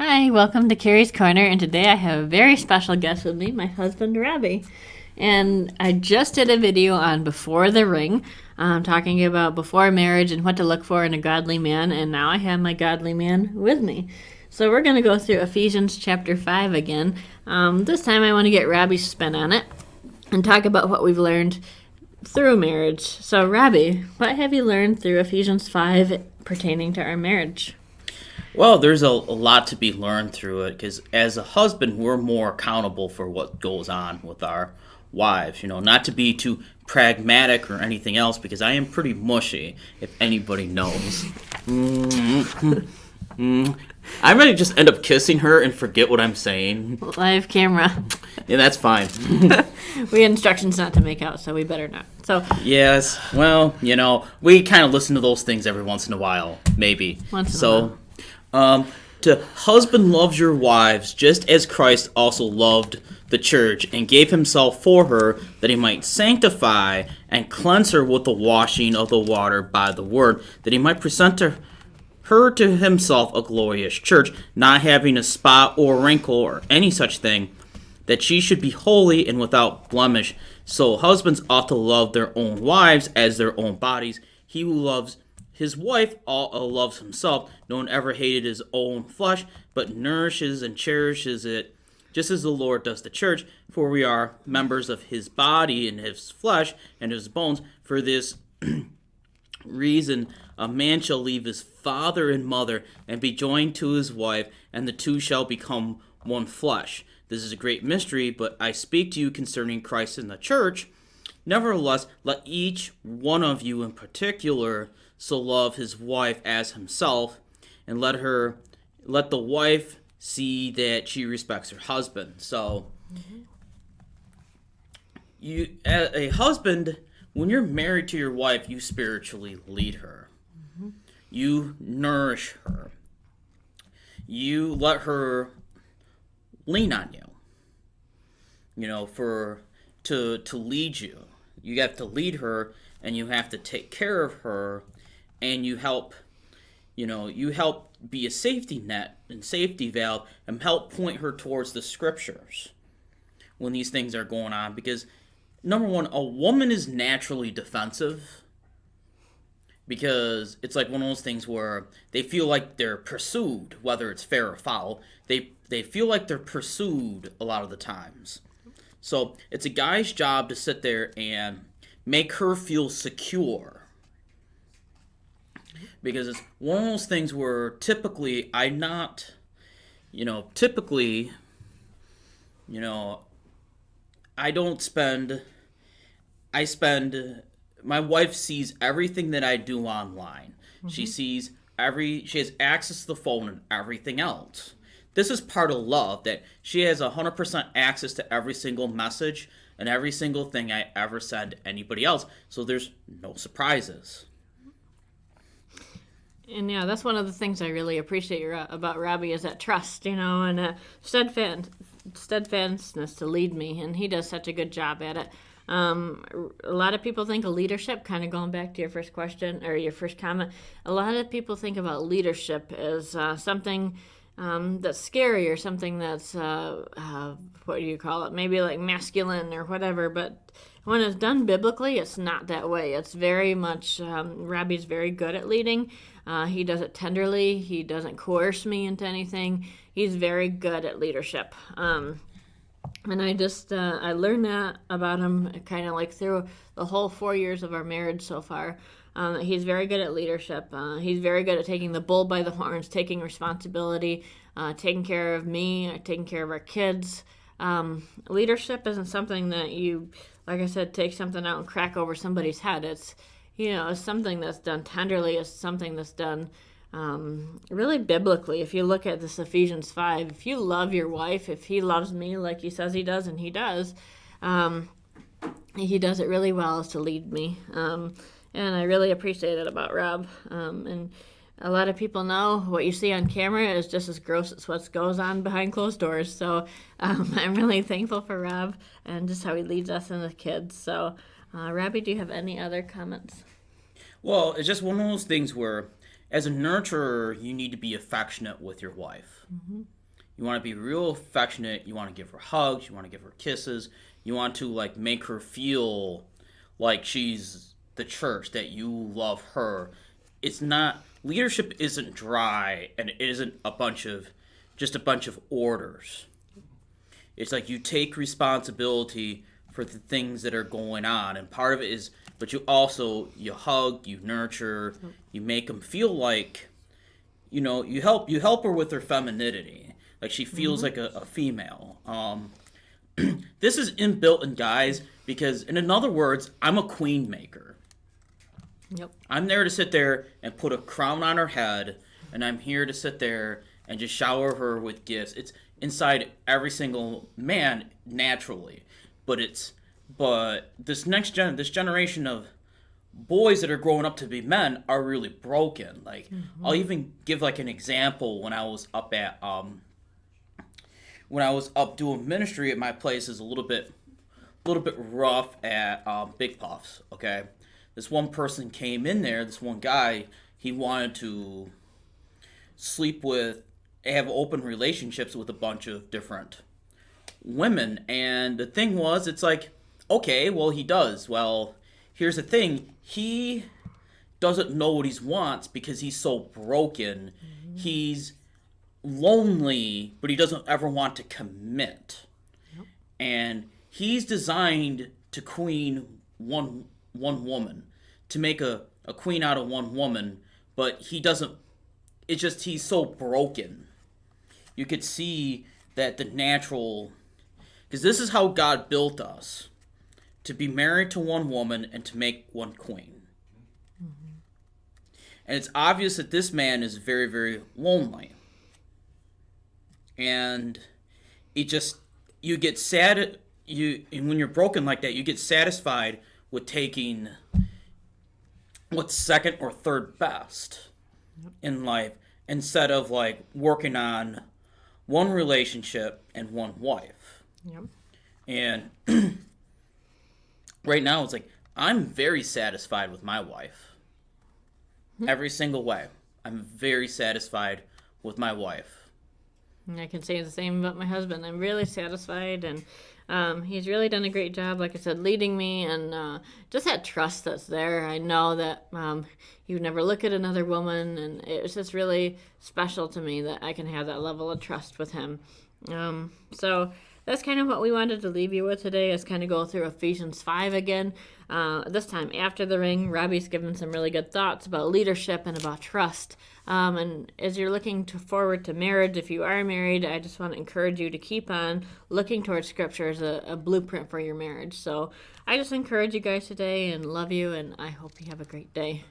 Hi, welcome to Carrie's Corner, and today I have a very special guest with me, my husband, Robbie. And I just did a video on Before the Ring, talking about before marriage and what to look for in a godly man, and now I have my godly man with me. So we're going to go through Ephesians chapter 5 again. This time I want to get Robbie's spin on it and talk about what we've learned through marriage. So Robbie, what have you learned through Ephesians 5 pertaining to our marriage? Well, there's a lot to be learned through it because as a husband, we're more accountable for what goes on with our wives. Not to be too pragmatic or anything else because I am pretty mushy, if anybody knows. I might just end up kissing her and forget what I'm saying. Live camera. Yeah, that's fine. We had instructions not to make out, so we better not. Yes, well, we kind of listen to those things every once in a while, maybe. Once in a while. To husband loves your wives just as Christ also loved the church and gave himself for her that he might sanctify and cleanse her with the washing of the water by the word, that he might present her to himself a glorious church, not having a spot or wrinkle or any such thing, that she should be holy and without blemish. So husbands ought to love their own wives as their own bodies. He who loves his wife loves himself. No one ever hated his own flesh, but nourishes and cherishes it, just as the Lord does the church. For we are members of his body and his flesh and his bones. For this reason, a man shall leave his father and mother and be joined to his wife, and the two shall become one flesh. This is a great mystery, but I speak to you concerning Christ and the church. Nevertheless, let each one of you in particular so love his wife as himself, and let the wife see that she respects her husband. So, you, as a husband, when you're married to your wife, you spiritually lead her. You nourish her. You let her lean on you. To lead you. You have to lead her, and you have to take care of her, and you help be a safety net and safety valve and help point her towards the scriptures when these things are going on. Because, number one, a woman is naturally defensive because it's like one of those things where they feel like they're pursued, whether it's fair or foul. They feel like they're pursued a lot of the times. So it's a guy's job to sit there and make her feel secure. Because it's one of those things where typically I my wife sees everything that I do online. She has access to the phone and everything else. This is part of love, that she has 100% access to every single message and every single thing I ever said to anybody else, so there's no surprises. And yeah, that's one of the things I really appreciate about Robbie is that trust, and steadfastness to lead me, and he does such a good job at it. A lot of people think of leadership, kind of going back to your first question or your first comment, a lot of people think about leadership as something that's scary or something that's, what do you call it, maybe like masculine or whatever, but when it's done biblically, it's not that way. It's very much, Robbie's very good at leading. He does it tenderly. He doesn't coerce me into anything. He's very good at leadership. And I learned that about him kind of like through the whole 4 years of our marriage so far. He's very good at leadership. He's very good at taking the bull by the horns, taking responsibility, taking care of me, taking care of our kids. Leadership isn't something that you, like I said, take something out and crack over somebody's head. It's something that's done tenderly. It's something that's done really biblically. If you look at this Ephesians 5, if you love your wife, if he loves me like he says he does, and he does it really well, is to lead me. And I really appreciate it about Rob. And a lot of people know what you see on camera is just as gross as what goes on behind closed doors. So I'm really thankful for Rob and just how he leads us and the kids. So, Robbie, do you have any other comments? Well, it's just one of those things where as a nurturer, you need to be affectionate with your wife. You want to be real affectionate. You want to give her hugs. You want to give her kisses. You want to like make her feel like she's the church, that you love her. It's not, leadership isn't dry, and it isn't a bunch of orders. It's like you take responsibility for the things that are going on, and part of it is, but you hug, you nurture, you make them feel like, you help her with her femininity, like she feels like a female. This is inbuilt in guys because, in other words, I'm a queen maker. Yep. I'm there to sit there and put a crown on her head, and I'm here to sit there and just shower her with gifts. It's inside every single man naturally, but this generation of boys that are growing up to be men are really broken. Like, I'll even give like an example. When I was up doing ministry at my place, is a little bit rough at Big Puffs. Okay, this one person came in there. This one guy, he wanted to have open relationships with a bunch of different women, and the thing was, it's like, okay, well, he does. Well, here's the thing: he doesn't know what he wants because he's so broken. He's lonely, but he doesn't ever want to commit. Yep. And he's designed to queen one woman, to make a queen out of one woman, but he doesn't. It's just he's so broken. You could see that the natural, because this is how God built us, to be married to one woman and to make one queen. And it's obvious that this man is very, very lonely. And you get sad, and when you're broken like that, you get satisfied with taking what's second or third best in life, instead of like working on one relationship and one wife. Yep. And right now, it's like, I'm very satisfied with my wife. Every single way. I'm very satisfied with my wife. I can say the same about my husband. I'm really satisfied, and he's really done a great job, like I said, leading me, and just that trust that's there. I know that he would never look at another woman, and it's just really special to me that I can have that level of trust with him. So that's kind of what we wanted to leave you with today, is kind of go through Ephesians 5 again. This time after the ring, Robbie's given some really good thoughts about leadership and about trust. And as you're looking forward to marriage, if you are married, I just want to encourage you to keep on looking towards Scripture as a blueprint for your marriage. So I just encourage you guys today and love you, and I hope you have a great day.